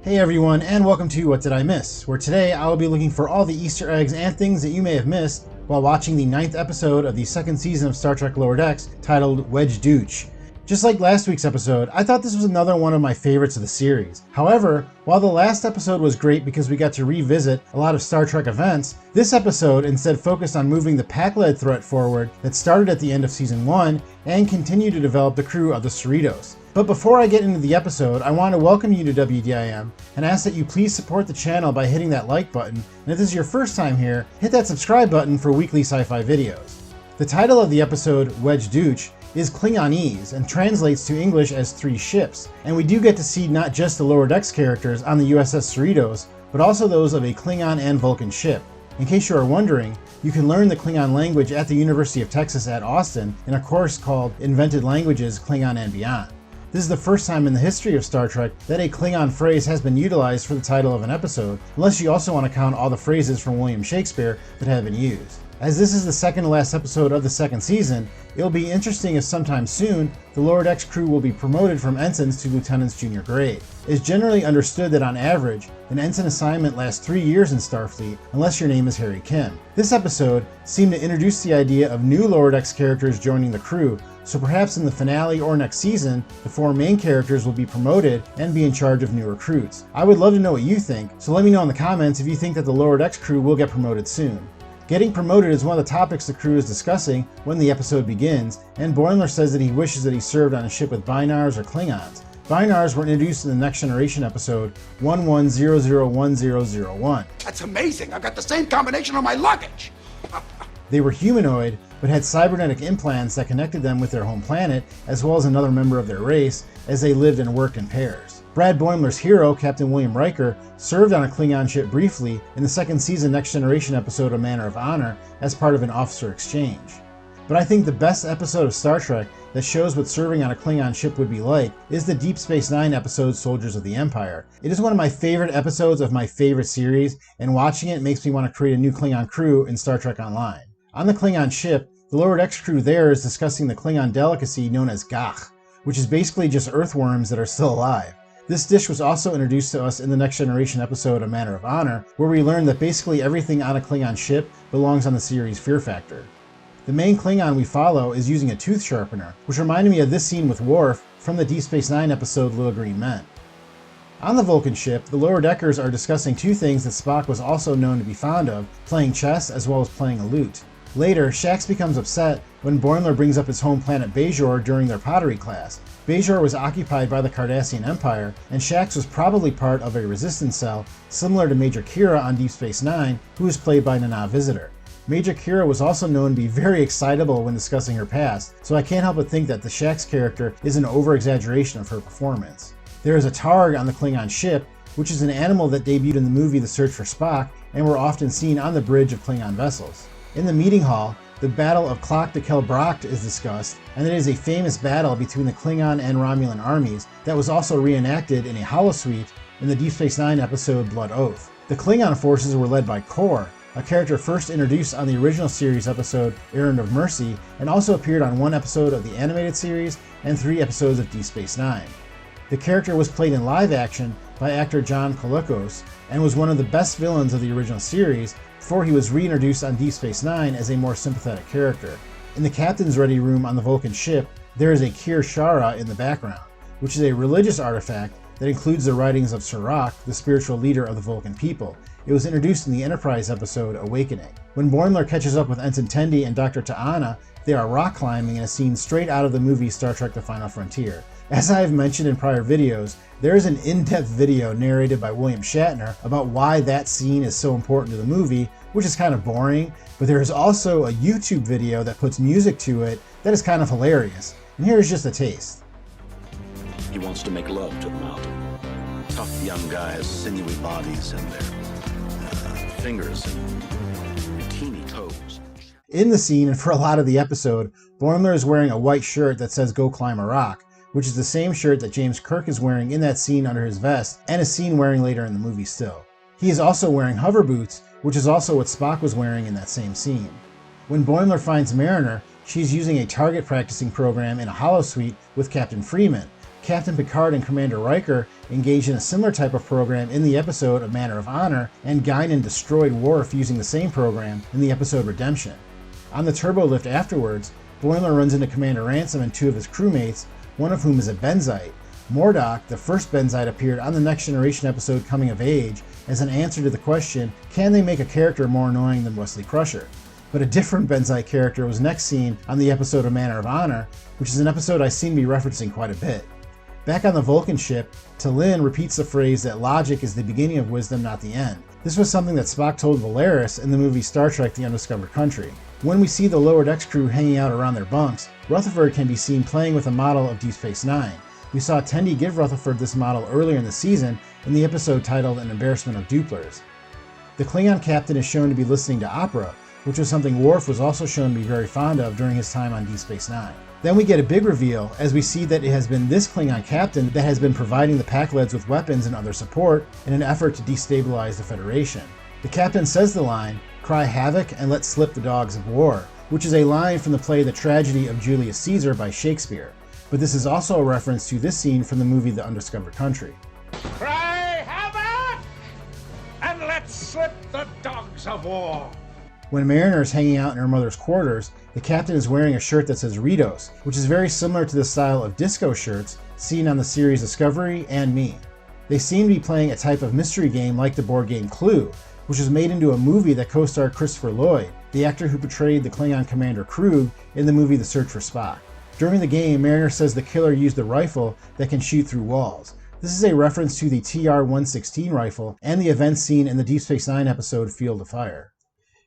Hey everyone, and welcome to What Did I Miss?, where today I will be looking for all the Easter eggs and things that you may have missed while watching the 9th episode of the 2nd season of Star Trek Lower Decks, titled Wedge Dooch. Just like last week's episode, I thought this was another one of my favorites of the series. However, while the last episode was great because we got to revisit a lot of Star Trek events, this episode instead focused on moving the Pac-Led threat forward that started at the end of Season 1 and continued to develop the crew of the Cerritos. But before I get into the episode, I want to welcome you to WDIM and ask that you please support the channel by hitting that like button, and if this is your first time here, hit that subscribe button for weekly sci-fi videos. The title of the episode, Wedge Dooch, is Klingonese and translates to English as Three Ships, and we do get to see not just the Lower Decks characters on the USS Cerritos, but also those of a Klingon and Vulcan ship. In case you are wondering, you can learn the Klingon language at the University of Texas at Austin in a course called Invented Languages, Klingon and Beyond. This is the first time in the history of Star Trek that a Klingon phrase has been utilized for the title of an episode, unless you also want to count all the phrases from William Shakespeare that have been used. As this is the second to last episode of the second season, it'll be interesting if sometime soon, the Lower Decks crew will be promoted from ensigns to lieutenant's junior grade. It is generally understood that on average, an ensign assignment lasts 3 years in Starfleet, unless your name is Harry Kim. This episode seemed to introduce the idea of new Lower Decks characters joining the crew, so perhaps in the finale or next season, the 4 main characters will be promoted and be in charge of new recruits. I would love to know what you think, so let me know in the comments if you think that the Lower Decks crew will get promoted soon. Getting promoted is one of the topics the crew is discussing when the episode begins, and Boimler says that he wishes that he served on a ship with Bynars or Klingons. Bynars were introduced in the Next Generation episode 11001001. That's amazing! I've got the same combination on my luggage! They were humanoid, but had cybernetic implants that connected them with their home planet, as well as another member of their race, as they lived and worked in pairs. Brad Boimler's hero, Captain William Riker, served on a Klingon ship briefly in the second season Next Generation episode A Manner of Honor as part of an officer exchange. But I think the best episode of Star Trek that shows what serving on a Klingon ship would be like is the Deep Space Nine episode Soldiers of the Empire. It is one of my favorite episodes of my favorite series, and watching it makes me want to create a new Klingon crew in Star Trek Online. On the Klingon ship, the Lower Decks crew there is discussing the Klingon delicacy known as gach, which is basically just earthworms that are still alive. This dish was also introduced to us in the Next Generation episode A Manner of Honor, where we learned that basically everything on a Klingon ship belongs on the series Fear Factor. The main Klingon we follow is using a tooth sharpener, which reminded me of this scene with Worf from the Deep Space Nine episode Little Green Men. On the Vulcan ship, the Lower Deckers are discussing 2 things that Spock was also known to be fond of, playing chess as well as playing a lute. Later, Shax becomes upset when Boimler brings up his home planet Bajor during their pottery class. Bajor was occupied by the Cardassian Empire, and Shax was probably part of a resistance cell, similar to Major Kira on Deep Space Nine, who was played by Nana Visitor. Major Kira was also known to be very excitable when discussing her past, so I can't help but think that the Shax character is an over-exaggeration of her performance. There is a Targ on the Klingon ship, which is an animal that debuted in the movie The Search for Spock, and were often seen on the bridge of Klingon vessels. In the meeting hall, the Battle of Clock de Kelbracht is discussed, and it is a famous battle between the Klingon and Romulan armies that was also reenacted in a holosuite in the Deep Space Nine episode Blood Oath. The Klingon forces were led by Kor, a character first introduced on the original series episode Errand of Mercy, and also appeared on 1 episode of the animated series and 3 episodes of Deep Space Nine. The character was played in live action by actor John Colicos, and was one of the best villains of the original series before he was reintroduced on Deep Space Nine as a more sympathetic character. In the captain's ready room on the Vulcan ship, there is a Kir Shara in the background, which is a religious artifact that includes the writings of Sirach, the spiritual leader of the Vulcan people. It was introduced in the Enterprise episode Awakening. When Boimler catches up with Ensign Tendi and Dr. T'Ana, they are rock climbing in a scene straight out of the movie Star Trek The Final Frontier. As I have mentioned in prior videos, there is an in-depth video narrated by William Shatner about why that scene is so important to the movie, which is kind of boring, but there is also a YouTube video that puts music to it that is kind of hilarious. And here is just a taste. He wants to make love to the mountain. Tough young guys, sinewy bodies, and their fingers and teeny toes. In the scene, and for a lot of the episode, Boimler is wearing a white shirt that says "Go Climb a Rock," which is the same shirt that James Kirk is wearing in that scene under his vest, and is seen wearing later in the movie still. He is also wearing hover boots, which is also what Spock was wearing in that same scene. When Boimler finds Mariner, she's using a target practicing program in a holosuite with Captain Freeman. Captain Picard and Commander Riker engaged in a similar type of program in the episode A Manner of Honor, and Guinan destroyed Worf using the same program in the episode Redemption. On the turbo lift afterwards, Boimler runs into Commander Ransom and two of his crewmates, one of whom is a Benzite. Mordock, the first Benzite, appeared on the Next Generation episode Coming of Age as an answer to the question, can they make a character more annoying than Wesley Crusher? But a different Benzite character was next seen on the episode A Manner of Honor, which is an episode I seem to be referencing quite a bit. Back on the Vulcan ship, T'Lyn repeats the phrase that logic is the beginning of wisdom, not the end. This was something that Spock told Valeris in the movie Star Trek The Undiscovered Country. When we see the lower decks crew hanging out around their bunks, Rutherford can be seen playing with a model of Deep Space Nine. We saw Tendi give Rutherford this model earlier in the season in the episode titled An Embarrassment of Duplers. The Klingon captain is shown to be listening to opera, which was something Worf was also shown to be very fond of during his time on Deep Space Nine. Then we get a big reveal as we see that it has been this Klingon captain that has been providing the Pakleds with weapons and other support in an effort to destabilize the Federation. The captain says the line, "Cry havoc and let slip the dogs of war," which is a line from the play The Tragedy of Julius Caesar by Shakespeare. But this is also a reference to this scene from the movie The Undiscovered Country. Cry havoc and let slip the dogs of war. When Mariner is hanging out in her mother's quarters, the captain is wearing a shirt that says Ritos, which is very similar to the style of disco shirts seen on the series Discovery and Me. They seem to be playing a type of mystery game like the board game Clue, which was made into a movie that co-starred Christopher Lloyd, the actor who portrayed the Klingon commander Krug in the movie The Search for Spock. During the game, Mariner says the killer used a rifle that can shoot through walls. This is a reference to the TR-116 rifle and the events seen in the Deep Space Nine episode Field of Fire.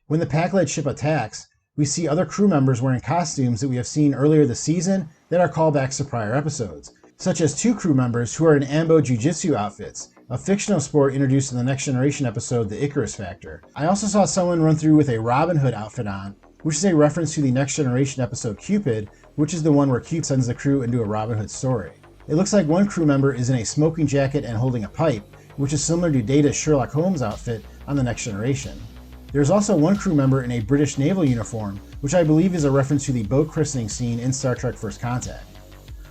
When the Pakled ship attacks, we see other crew members wearing costumes that we have seen earlier this season that are callbacks to prior episodes, such as two crew members who are in Ambo Jiu-Jitsu outfits, a fictional sport introduced in the Next Generation episode The Icarus Factor. I also saw someone run through with a Robin Hood outfit on, which is a reference to the Next Generation episode Cupid, which is the one where Cupid sends the crew into a Robin Hood story. It looks like one crew member is in a smoking jacket and holding a pipe, which is similar to Data's Sherlock Holmes outfit on the Next Generation. There's also one crew member in a British naval uniform, which I believe is a reference to the boat christening scene in Star Trek First Contact.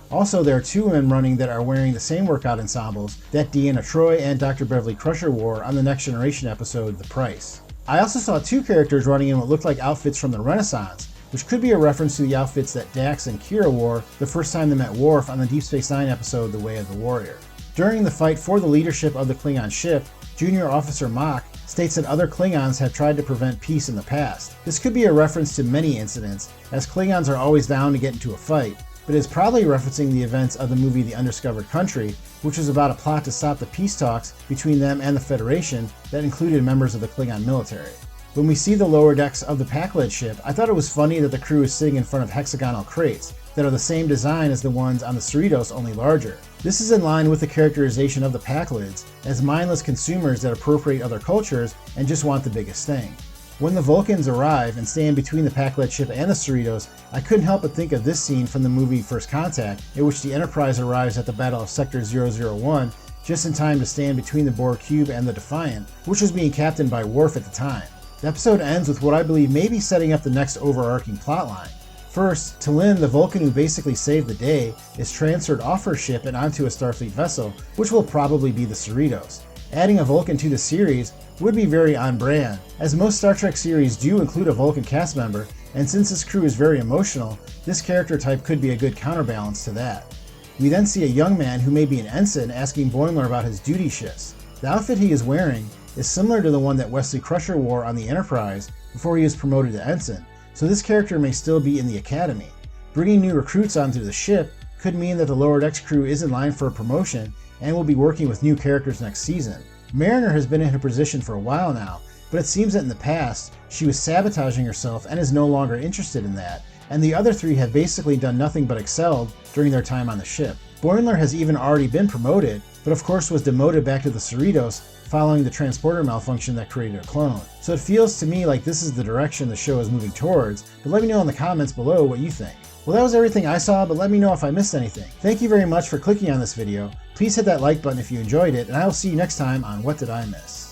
Also, there are two women running that are wearing the same workout ensembles that Deanna Troi and Dr. Beverly Crusher wore on the Next Generation episode The Price. I also saw two characters running in what looked like outfits from the Renaissance, which could be a reference to the outfits that Dax and Kira wore the first time they met Worf on the Deep Space Nine episode The Way of the Warrior. During the fight for the leadership of the Klingon ship, Junior Officer Mock states that other Klingons have tried to prevent peace in the past. This could be a reference to many incidents, as Klingons are always down to get into a fight, but is probably referencing the events of the movie The Undiscovered Country, which was about a plot to stop the peace talks between them and the Federation that included members of the Klingon military. When we see the lower decks of the Pakled ship, I thought it was funny that the crew is sitting in front of hexagonal crates that are the same design as the ones on the Cerritos, only larger. This is in line with the characterization of the Pakleds as mindless consumers that appropriate other cultures and just want the biggest thing. When the Vulcans arrive and stand between the Pakled ship and the Cerritos, I couldn't help but think of this scene from the movie First Contact, in which the Enterprise arrives at the Battle of Sector 001 just in time to stand between the Borg cube and the Defiant, which was being captained by Worf at the time. The episode ends with what I believe may be setting up the next overarching plotline. First, T'Lyn, the Vulcan who basically saved the day, is transferred off her ship and onto a Starfleet vessel, which will probably be the Cerritos. Adding a Vulcan to the series would be very on brand, as most Star Trek series do include a Vulcan cast member, and since this crew is very emotional, this character type could be a good counterbalance to that. We then see a young man who may be an ensign asking Boimler about his duty shifts. The outfit he is wearing is similar to the one that Wesley Crusher wore on the Enterprise before he was promoted to ensign, so this character may still be in the Academy. Bringing new recruits onto the ship could mean that the lower decks crew is in line for a promotion and will be working with new characters next season. Mariner has been in her position for a while now, but it seems that in the past she was sabotaging herself and is no longer interested in that, and the other three have basically done nothing but excelled during their time on the ship. Boimler has even already been promoted, but of course was demoted back to the Cerritos following the transporter malfunction that created a clone. So it feels to me like this is the direction the show is moving towards, but let me know in the comments below what you think. Well, that was everything I saw, but let me know if I missed anything. Thank you very much for clicking on this video. Please hit that like button if you enjoyed it, and I will see you next time on What Did I Miss?